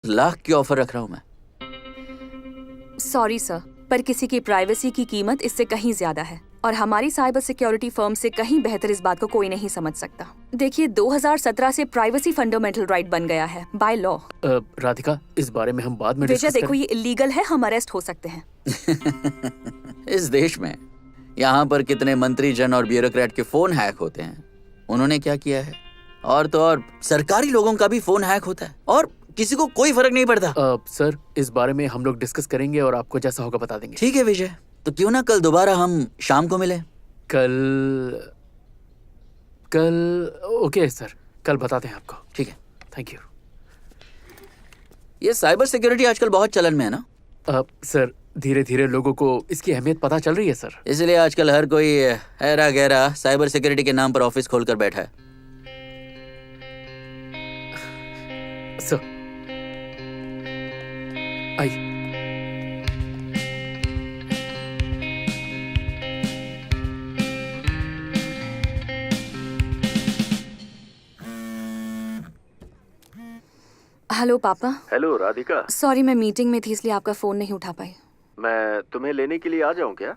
लाख की ऑफर रख रहा हूँ मैं। सॉरी सर, पर किसी की प्राइवेसी की कीमत इससे कहीं ज्यादा है और हमारी साइबर सिक्योरिटी फर्म से कहीं बेहतर इस बात को कोई नहीं समझ सकता। देखिए, 2017 से प्राइवेसी फंडामेंटल राइट बन गया है बाय लॉ। राधिका, इस बारे में हम बाद में विजय डिस्कस देखो, ये इलीगल है, हम अरेस्ट हो सकते हैं। इस देश में यहाँ पर कितने मंत्री जन और ब्यूरोक्रेट के फोन हैक होते हैं। उन्होंने क्या किया है? और तो और सरकारी लोगों का भी फोन हैक होता है और किसी को कोई फर्क नहीं पड़ता। सर, इस बारे में हम लोग डिस्कस करेंगे और आपको जैसा होगा बता देंगे। ठीक है विजय, तो क्यों ना कल दोबारा हम शाम को मिलें? कल ओके सर, कल बताते हैं आपको। ठीक है, थैंक यू। ये साइबर सिक्योरिटी आजकल बहुत चलन में है ना? सर, धीरे धीरे लोगों को इसकी अहमियत पता चल रही है सर। इसलिए आजकल हर कोई हैरा गहरा साइबर सिक्योरिटी के नाम पर ऑफिस खोलकर बैठा है। सर, आई। हेलो पापा। हेलो राधिका। सॉरी, मैं मीटिंग में थी इसलिए आपका फोन नहीं उठा पाई। मैं तुम्हें लेने के लिए आ जाऊं क्या?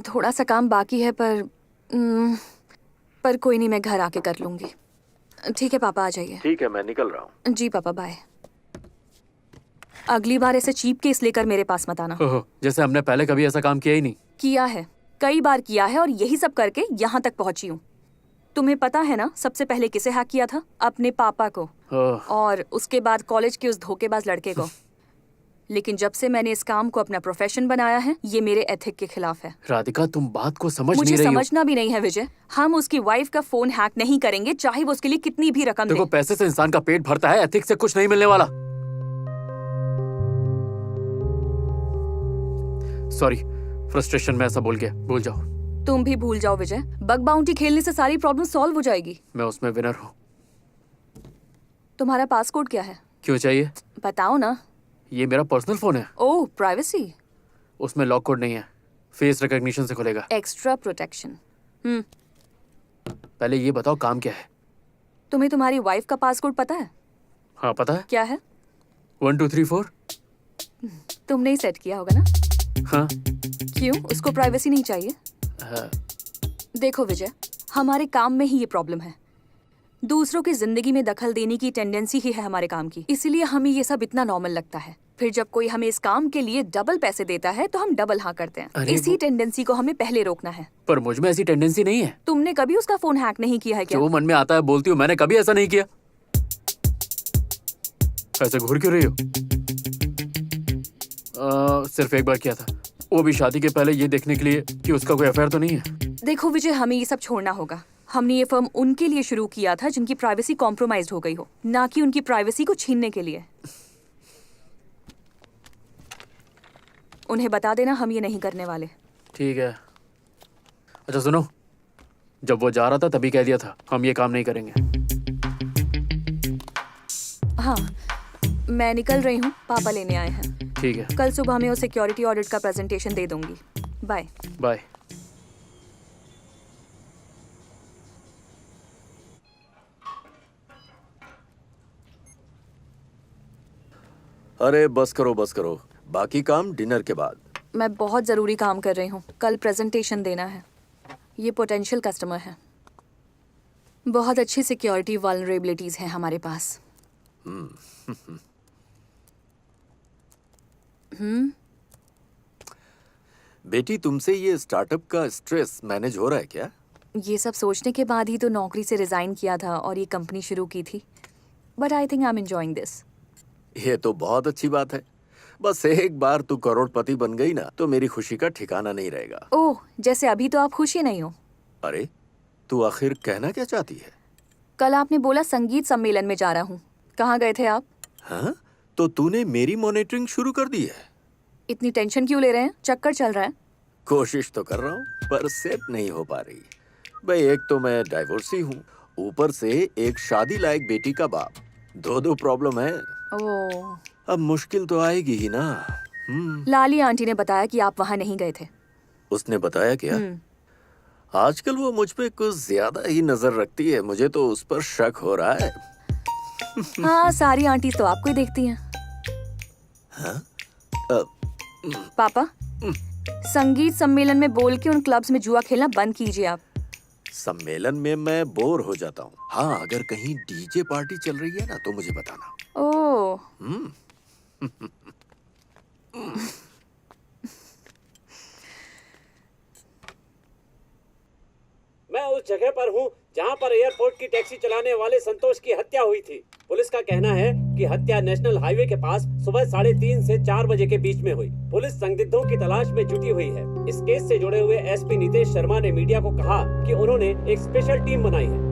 थोड़ा सा काम बाकी है पर कोई नहीं, मैं घर आके कर लूंगी। ठीक है पापा, आ जाइए। ठीक है, मैं निकल रहा हूँ। जी पापा, बाय। अगली बार ऐसे चीप केस लेकर मेरे पास मत आना। ओहो, जैसे हमने पहले कभी ऐसा काम किया ही नहीं। किया है, कई बार किया है और यही सब करके यहाँ तक पहुंची हूँ। तुम्हें पता है ना सबसे पहले किसे हैक किया था? अपने पापा को, और उसके बाद कॉलेज के उस धोखेबाज लड़के को। लेकिन जब से मैंने इस काम को अपना प्रोफेशन बनाया है, ये मेरे एथिक के खिलाफ है। राधिका, तुम बात को समझ मुझे नहीं रही हो। समझना भी नहीं है विजय। हम उसकी वाइफ का फोन हैक नहीं करेंगे, चाहे वो उसके लिए कितनी भी रकम दे। देखो, पैसे से इंसान का पेट भरता है, एथिक्स से कुछ नहीं मिलने वाला। सॉरी, फ्रस्ट्रेशन में ऐसा बोल गया, भूल जाओ। तुम भी भूल जाओ विजय, बग बाउंटी खेलने से सारी प्रॉब्लम सॉल्व हो जाएगी। मैं उसमें विनर हूँ। तुम्हारा पासकोड क्या है? क्यों चाहिए? बताओ ना। ये मेरा पर्सनल फोन है। ओह, प्राइवेसी। उसमें लॉक कोड नहीं है, फेस रिकॉग्निशन से खुलेगा। Extra protection. पहले ये बताओ काम क्या है? तुम्हें तुम्हारी वाइफ का पासकोड पता है? हाँ पता है। क्या है? 1 2 3 4। तुमने ही सेट किया होगा ना? हाँ। क्यों, उसको प्राइवेसी नहीं चाहिए? देखो विजय, हमारे काम में ही ये प्रॉब्लम है। दूसरों की जिंदगी में दखल देने की टेंडेंसी ही है हमारे काम की, इसीलिए हमें ये सब इतना नॉर्मल लगता है। फिर जब कोई हमें इस काम के लिए डबल पैसे देता है तो हम डबल हाँ करते हैं। इसी टेंडेंसी को हमें पहले रोकना है। पर मुझ में ऐसी टेंडेंसी नहीं है। तुमने कभी उसका फोन हैक नहीं किया है क्या? जो मन में आता है बोलती हूँ, मैंने कभी ऐसा नहीं किया। ऐसे घूर क्यों रही हो? सिर्फ एक बार किया था, वो भी शादी के पहले, ये देखने के लिए कि उसका कोई अफेयर तो नहीं है। देखो विजय, हमें ये सब छोड़ना होगा। हमने ये फर्म उनके लिए शुरू किया था जिनकी प्राइवेसी कॉम्प्रोमाइज हो गई हो, ना कि उनकी प्राइवेसी को छीनने के लिए। उन्हें बता देना हम ये नहीं करने वाले। ठीक है। अच्छा सुनो, जब वो जा रहा था तभी कह दिया था हम ये काम नहीं करेंगे। हाँ, मैं निकल रही हूँ, पापा लेने आए हैं। ठीक है। कल सुबह मैं सिक्योरिटी ऑडिट का प्रेजेंटेशन दे दूंगी। Bye bye. अरे बस करो बस करो, बाकी काम डिनर के बाद। मैं बहुत ज़रूरी काम कर रही हूँ, कल प्रेजेंटेशन देना है। ये पोटेंशियल कस्टमर है। बहुत अच्छी सिक्योरिटी वल्नरेबिलिटीज हैं हमारे पास। बेटी, तुमसे ये स्टार्टअप का स्ट्रेस मैनेज हो रहा है क्या? ये सब सोचने के बाद ही तो नौकरी से रिजाइन किया था और ये कंपनी शुरू की थी। But I think I am enjoying this. ये तो बहुत अच्छी बात है। बस एक बार तू करोड़पति बन गई ना तो मेरी खुशी का ठिकाना नहीं रहेगा। ओह, जैसे अभी तो आप खुश ही नहीं हो। अरे तू आखिर कहना क्या चाहती है? कल आपने बोला संगीत सम्मेलन में जा रहा हूँ, कहाँ गए थे आप? हाँ, तो तूने मेरी मॉनिटरिंग शुरू कर दी है? इतनी टेंशन क्यों ले रहे हैं? चक्कर चल रहा है? कोशिश तो कर रहा हूँ पर सेट नहीं हो पा रही। भाई, एक तो मैं डाइवोर्सी हूँ, ऊपर से एक शादी लायक बेटी का बाप, दो प्रॉब्लम है। ओह, अब मुश्किल तो आएगी ही ना। लाली आंटी ने बताया कि आप वहाँ नहीं गए थे। उसने बताया क्या? आजकल वो मुझ पे कुछ ज्यादा ही नजर रखती है, मुझे तो उस पर शक हो रहा है। हाँ, सारी आंटी तो आपको ही देखती हैं। पापा, संगीत सम्मेलन में बोल के उन क्लब्स में जुआ खेलना बंद कीजिए आप। सम्मेलन में मैं बोर हो जाता हूँ। हाँ, अगर कहीं डीजे पार्टी चल रही है ना तो मुझे बताना। ओह, मैं उस जगह पर हूँ जहाँ पर एयरपोर्ट की टैक्सी चलाने वाले संतोष की हत्या हुई थी। पुलिस का कहना है कि हत्या नेशनल हाईवे के पास सुबह 3:30 से 4 बजे के बीच में हुई। पुलिस संदिग्धों की तलाश में जुटी हुई है। इस केस से जुड़े हुए एसपी नितेश शर्मा ने मीडिया को कहा कि उन्होंने एक स्पेशल टीम बनाई है।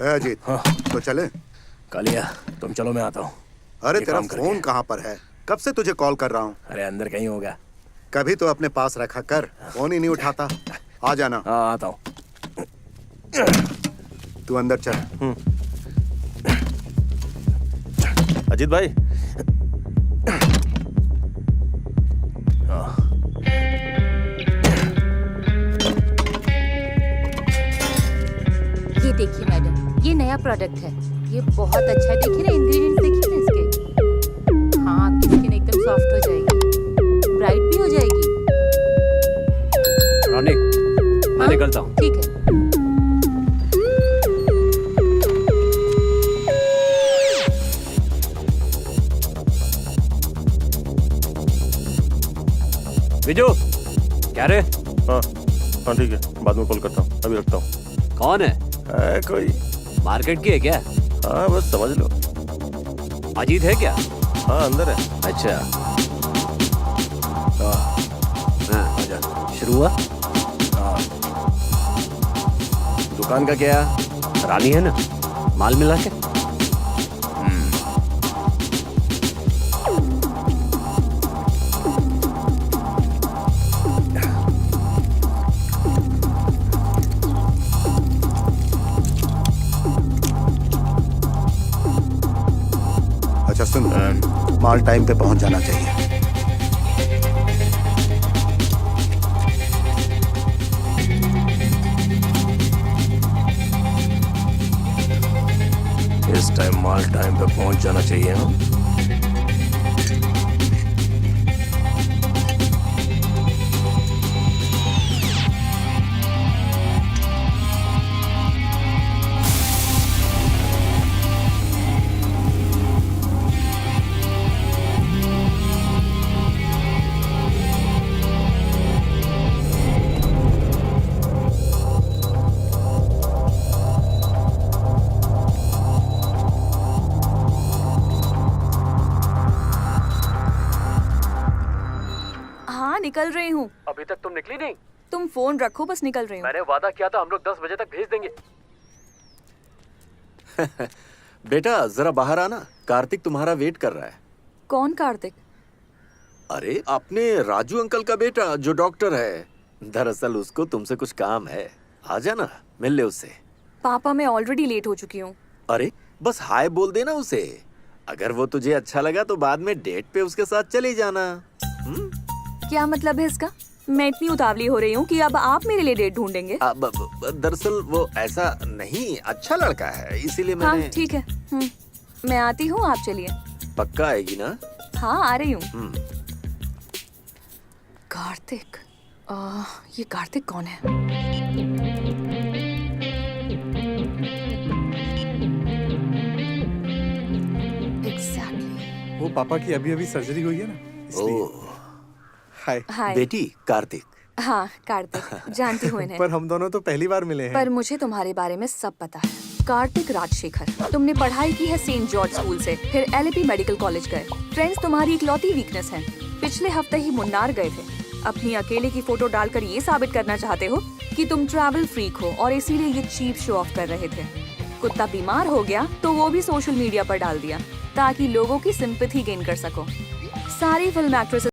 अजीत, तो चले? कालिया, तुम चलो, मैं आता हूँ। अरे ये तेरा काम करके। फोन कहाँ पर है? कब से तुझे कॉल कर रहा हूँ। अरे अंदर कहीं होगा। कभी तो अपने पास रखा कर, फोन ही नहीं उठाता। आ जाना। हाँ, आता हूँ। तू अंदर चल। अजीत भाई, ये देखिए मैडम, ये नया प्रोडक्ट है। ये बहुत अच्छा है। देखिए ना, इंग्रेडिएंट्स देखिए ना इसके। हाँ, आपकी स्किन एकदम सॉफ्ट हो जाएगी, ब्राइट भी हो जाएगी। रानी, मैं निकलता हूँ। ठीक है। विजू, क्या रे? हाँ हाँ, ठीक है, बाद में कॉल करता हूँ, अभी रखता हूँ। कौन है? कोई। मार्केट की है क्या? हाँ, बस समझ लो। अजीत है क्या? हाँ, अंदर है। अच्छा, हाँ, आजा। शुरू हुआ? दुकान का क्या? रानी है ना, माल मिला के? अच्छा सुन, माल टाइम पे पहुंच जाना चाहिए। इस टाइम माल टाइम पे पहुंच जाना चाहिए ना। हाँ निकल रही हूँ। अभी तक तुम निकली नहीं? तुम फोन रखो, बस निकल रही हूँ। मैंने वादा किया था हम लोग 10 बजे तक भेज देंगे। बेटा जरा बाहर आना, कार्तिक तुम्हारा वेट कर रहा है। कौन कार्तिक? अरे अपने राजू अंकल का बेटा जो डॉक्टर है। दरअसल उसको तुमसे कुछ काम है, आ जाना, मिल ले उससे। पापा, मैं ऑलरेडी लेट हो चुकी हूँ। अरे बस हाय बोल देना उसे। अगर वो तुझे अच्छा लगा तो बाद में डेट पे उसके साथ चली जाना। क्या मतलब है इसका? मैं इतनी उतावली हो रही हूँ कि अब आप मेरे लिए डेट ढूंढेंगे? दरअसल वो ऐसा नहीं, अच्छा लड़का है, इसीलिए हाँ मैंने। ठीक है, मैं आती हूँ, आप चलिए। पक्का आएगी ना? हाँ आ रही हूँ। कार्तिक, ये कार्तिक कौन है? एग्जैक्टली। वो पापा की अभी अभी सर्जरी हुई है ना, इसलिए। ओह, हाय। हाय। बेटी कार्तिक। हाँ कार्तिक, जानती हूँ इन्हें। पर हम दोनों तो पहली बार मिले हैं। पर मुझे तुम्हारे बारे में सब पता है। कार्तिक राजशेखर, तुमने पढ़ाई की है सेंट जॉर्ज स्कूल से, फिर एलएपी मेडिकल कॉलेज गए। फ्रेंड्स तुम्हारी इकलौती वीकनेस है। पिछले हफ्ते ही मुन्नार गए थे। अपनी अकेले की फोटो डालकर ये साबित करना चाहते हो कि तुम ट्रैवल फ्रीक हो और इसीलिए ये चीप शो ऑफ कर रहे थे। कुत्ता बीमार हो गया तो वो भी सोशल मीडिया पर डाल दिया ताकि लोगों की सिंपैथी गेन कर सको। सारी फिल्म एक्ट्रेसेस